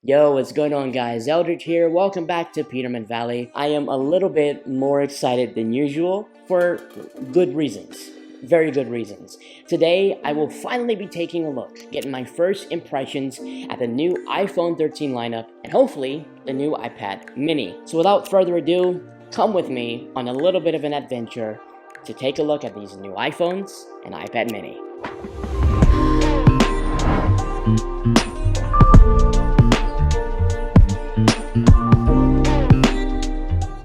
Yo, what's going on, guys? Eldridge here. Welcome back to Peterman Valley. I am a little bit more excited than usual for good reasons. Very good reasons. Today, I will finally be taking a look, getting my first impressions at the new iPhone 13 lineup, and hopefully, the new iPad mini. So without further ado, come with me on a little bit of an adventure to take a look at these new iPhones and iPad mini.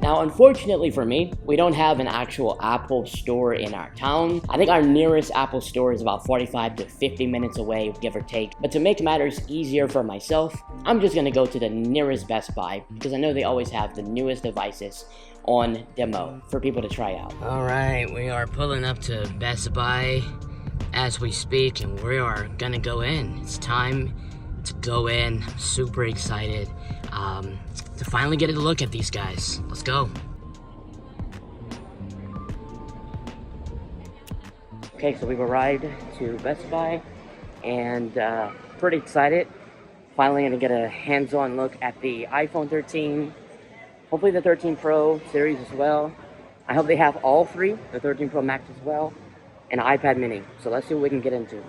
Now, unfortunately for me, we don't have an actual Apple store in our town. I think our nearest Apple store is about 45 to 50 minutes away, give or take. But to make matters easier for myself, I'm just gonna go to the nearest Best Buy because I know they always have the newest devices on demo for people to try out. All right, we are pulling up to Best Buy as we speak, and we are gonna go in. It's time to go in. I'm super excited to finally get a look at these guys. Let's go. Okay, so we've arrived to Best Buy and pretty excited. Finally gonna get a hands-on look at the iPhone 13, hopefully the 13 Pro series as well. I hope they have all three, the 13 Pro Max as well, and an iPad mini. So let's see what we can get into.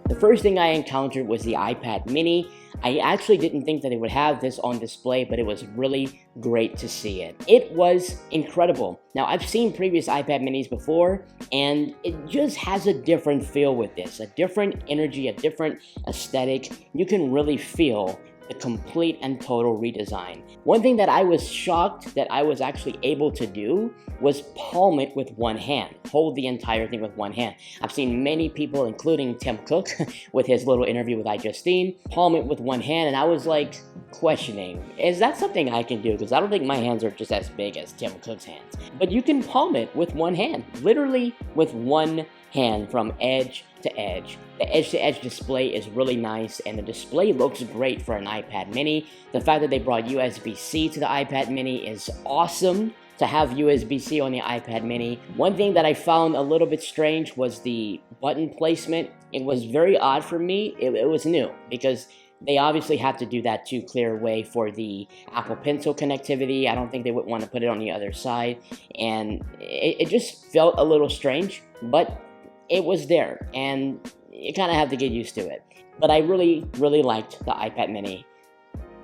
The first thing I encountered was the iPad mini. I actually didn't think that it would have this on display, but it was really great to see it. It was incredible. Now, I've seen previous iPad minis before, and it just has a different feel with this, a different energy, a different aesthetic. You can really feel the complete and total redesign. One thing that I was shocked that I was actually able to do was palm it with one hand, hold the entire thing with one hand. I've seen many people, including Tim Cook with his little interview with iJustine, palm it with one hand, and I was like questioning, is that something I can do? Because I don't think my hands are just as big as Tim Cook's hands. But you can palm it with one hand, literally with one hand from edge to edge. The edge-to-edge display is really nice, and the display looks great for an iPad mini. The fact that they brought USB-C to the iPad mini is awesome. To have USB-C on the iPad mini. One thing that I found a little bit strange was the button placement. It was very odd for me. It was new because they obviously have to do that to clear a way for the Apple Pencil connectivity. I don't think they would want to put it on the other side, and it just felt a little strange, but it was there, and you kind of have to get used to it. But I really, really liked the iPad mini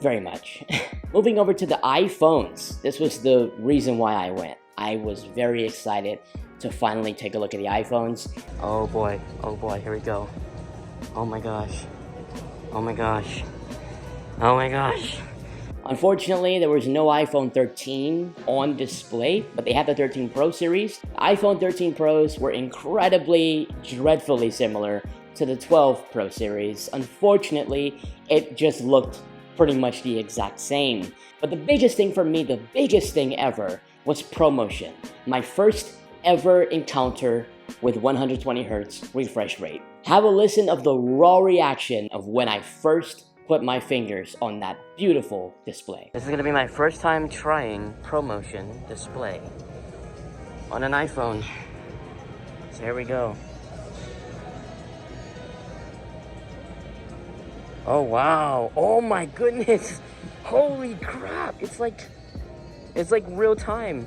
very much. Moving over to the iPhones, this was the reason why I went. I was very excited to finally take a look at the iPhones. Oh boy, here we go. Oh my gosh, oh my gosh, oh my gosh. Unfortunately, there was no iPhone 13 on display, but they had the 13 Pro series. The iPhone 13 Pros were incredibly, dreadfully similar to the 12 Pro series. Unfortunately, it just looked pretty much the exact same. But the biggest thing for me, the biggest thing ever, was ProMotion. My first ever encounter with 120 Hz refresh rate. Have a listen of the raw reaction of when I first put my fingers on that beautiful display. This is gonna be my first time trying ProMotion display on an iPhone. So here we go. Oh wow, oh my goodness, holy crap, it's like real time.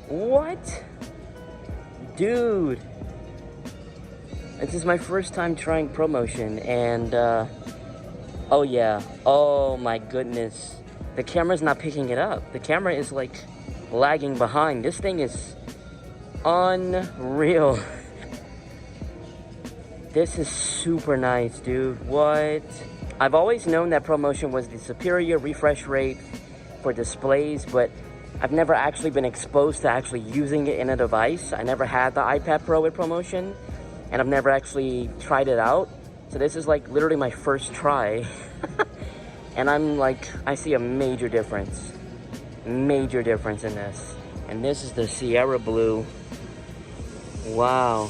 What? Dude, this is my first time trying ProMotion, and oh yeah, oh my goodness, the camera's not picking it up. The camera is like lagging behind. This thing is unreal. This is super nice, dude. What? I've always known that ProMotion was the superior refresh rate for displays, but I've never actually been exposed to actually using it in a device. I never had the iPad Pro with ProMotion, and I've never actually tried it out. So this is like literally my first try. And I'm like, I see a major difference in this. And this is the Sierra Blue. Wow.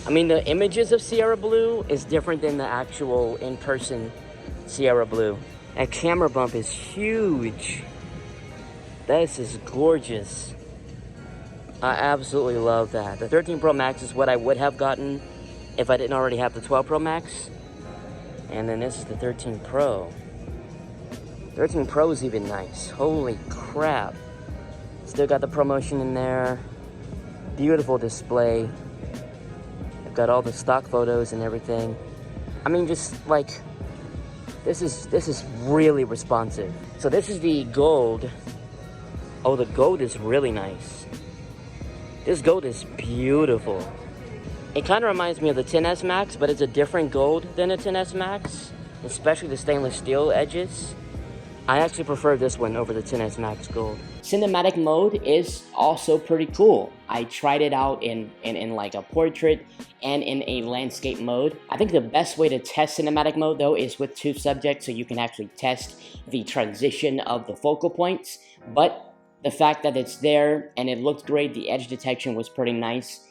I mean, the images of Sierra Blue is different than the actual in-person Sierra Blue. That camera bump is huge. This is gorgeous. I absolutely love that. The 13 Pro Max is what I would have gotten if I didn't already have the 12 Pro Max. And then this is the 13 Pro. 13 Pro is even nice. Holy crap. Still got the ProMotion in there. Beautiful display. I've got all the stock photos and everything. I mean, just like, this is really responsive. So this is the gold. Oh, the gold is really nice. This gold is beautiful. It kind of reminds me of the 10s Max, but it's a different gold than the 10s Max, especially the stainless steel edges. I actually prefer this one over the 10s Max Gold. Cinematic mode is also pretty cool. I tried it out in like a portrait and in a landscape mode. I think the best way to test cinematic mode though is with two subjects, so you can actually test the transition of the focal points. But the fact that it's there and it looked great, the edge detection was pretty nice.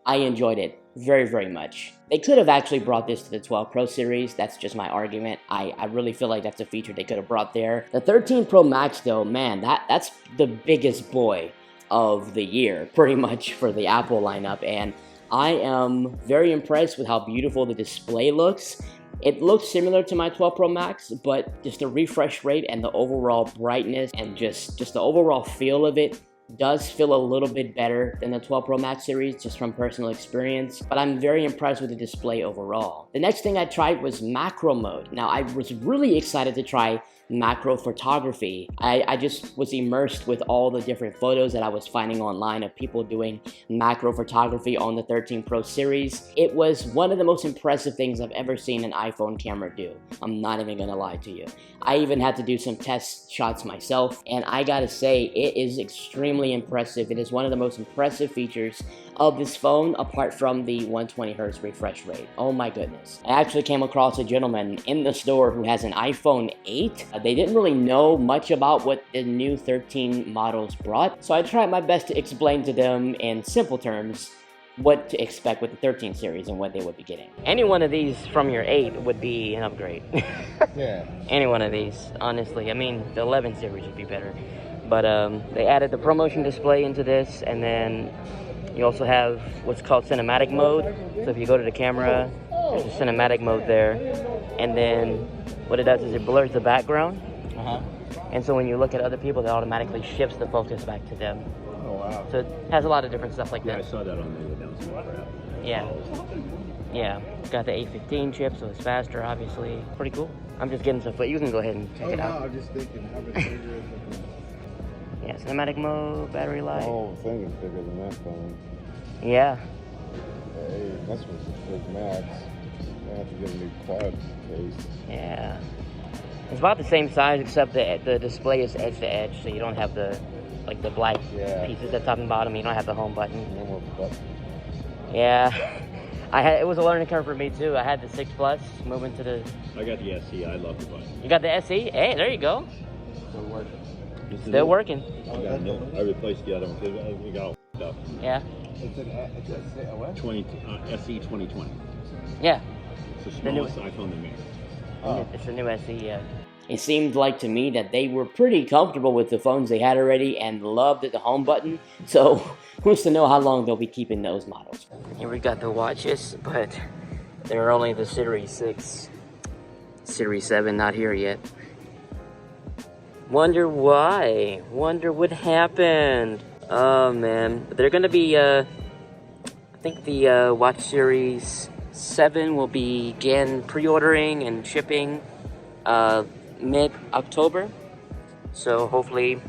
I enjoyed it very, very much. They could have actually brought this to the 12 Pro series. That's just my argument. I really feel like that's a feature they could have brought there. The 13 Pro Max though, man, that's the biggest boy of the year, pretty much, for the Apple lineup. And I am very impressed with how beautiful the display looks. It looks similar to my 12 Pro Max, but just the refresh rate and the overall brightness and just the overall feel of it does feel a little bit better than the 12 Pro Max series, just from personal experience, but I'm very impressed with the display overall. The next thing I tried was macro mode. Now, I was really excited to try macro photography. I just was immersed with all the different photos that I was finding online of people doing macro photography on the 13 Pro series. It was one of the most impressive things I've ever seen an iPhone camera do. I'm not even gonna lie to you. I even had to do some test shots myself, and I gotta say, it is extremely impressive. It is one of the most impressive features of this phone, apart from the 120Hz refresh rate. Oh my goodness. I actually came across a gentleman in the store who has an iPhone 8. They didn't really know much about what the new 13 models brought, so I tried my best to explain to them in simple terms what to expect with the 13 series and what they would be getting. Any one of these from your 8 would be an upgrade. Yeah. Any one of these, honestly. I mean, the 11 series would be better. But they added the ProMotion display into this, and then you also have what's called cinematic mode. So if you go to the camera, there's a cinematic mode there. And then what it does is it blurs the background. And so when you look at other people, it automatically shifts the focus back to them. Oh, wow. So it has a lot of different stuff like that. Yeah, I saw that on the announcement. Yeah. Yeah. It's got the A15 chip, so it's faster, obviously. Pretty cool. I'm just getting some foot. You can go ahead and check it out. No, I'm just thinking, how much bigger is it? Yeah, cinematic mode, battery life. Oh, the thing is bigger than that phone. Yeah. Hey, that's what's a big max. I have to get a new quad case. Yeah. It's about the same size, except the display is edge to edge, so you don't have the black pieces at top and bottom. You don't have the home button. No more button. Yeah. It was a learning curve for me too. I had the 6 Plus, moving to the... I got the SE. I love the button. You got the SE? Hey, there you go. Still working. Still working. I replaced the other one because we got all up. Yeah. It's a what? SE 2020. Yeah. It's the smallest iPhone they made. Oh. It's the new SE, yeah. It seemed like to me that they were pretty comfortable with the phones they had already and loved the home button. So who's to know how long they'll be keeping those models. Here we got the watches, but they're only the Series 6. Series 7 not here yet. Wonder why? Wonder what happened? Oh man, they're gonna be, I think the Watch Series 7 will begin pre-ordering and shipping mid-October. So hopefully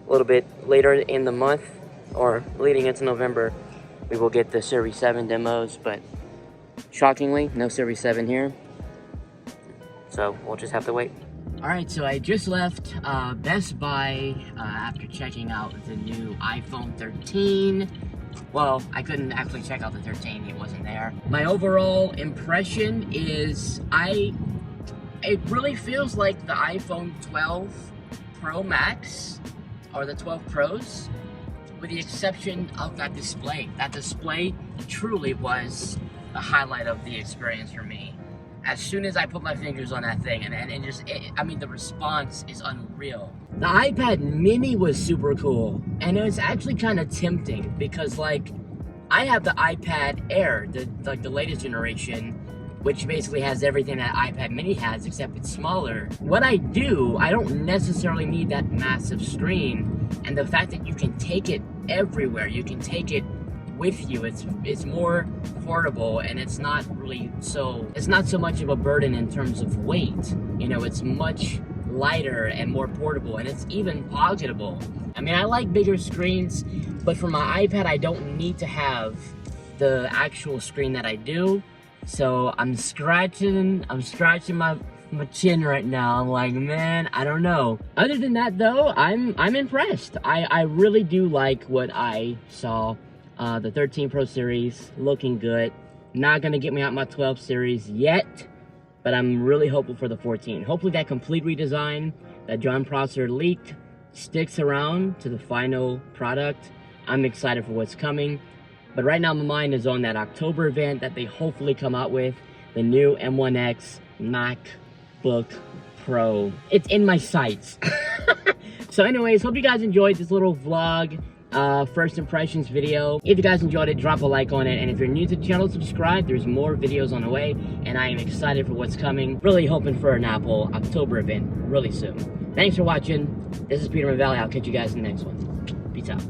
a little bit later in the month or leading into November, we will get the Series 7 demos, but shockingly, no Series 7 here. So we'll just have to wait. Alright, so I just left Best Buy after checking out the new iPhone 13. Well, I couldn't actually check out the 13, it wasn't there. My overall impression is it really feels like the iPhone 12 Pro Max or the 12 Pros, with the exception of that display. That display truly was the highlight of the experience for me. As soon as I put my fingers on that thing, I mean, the response is unreal. The iPad mini was super cool, and it was actually kind of tempting because, like, I have the iPad Air, the latest generation, which basically has everything that iPad mini has, except it's smaller. What I do, I don't necessarily need that massive screen, and the fact that you can take it everywhere, you can take it with you, it's more portable, and it's not so much of a burden in terms of weight. You know, it's much lighter and more portable, and it's even pocketable. I mean, I like bigger screens, but for my iPad, I don't need to have the actual screen that I do. So I'm scratching my chin right now. I'm like, man, I don't know. Other than that, though, I'm impressed. I really do like what I saw. The 13 Pro series looking good. Not gonna get me out my 12 series yet, but I'm really hopeful for the 14. Hopefully that complete redesign that John Prosser leaked sticks around to the final product. I'm excited for what's coming. But right now my mind is on that October event that they hopefully come out with, the new M1X MacBook Pro. It's in my sights. So anyways, hope you guys enjoyed this little vlog, first impressions video. If you guys enjoyed it, drop a like on it. And if you're new to the channel, subscribe. There's more videos on the way, and I am excited for what's coming. Really hoping for an Apple October event really soon. Thanks for watching. This is Peter Valley. I'll catch you guys in the next one. Peace out.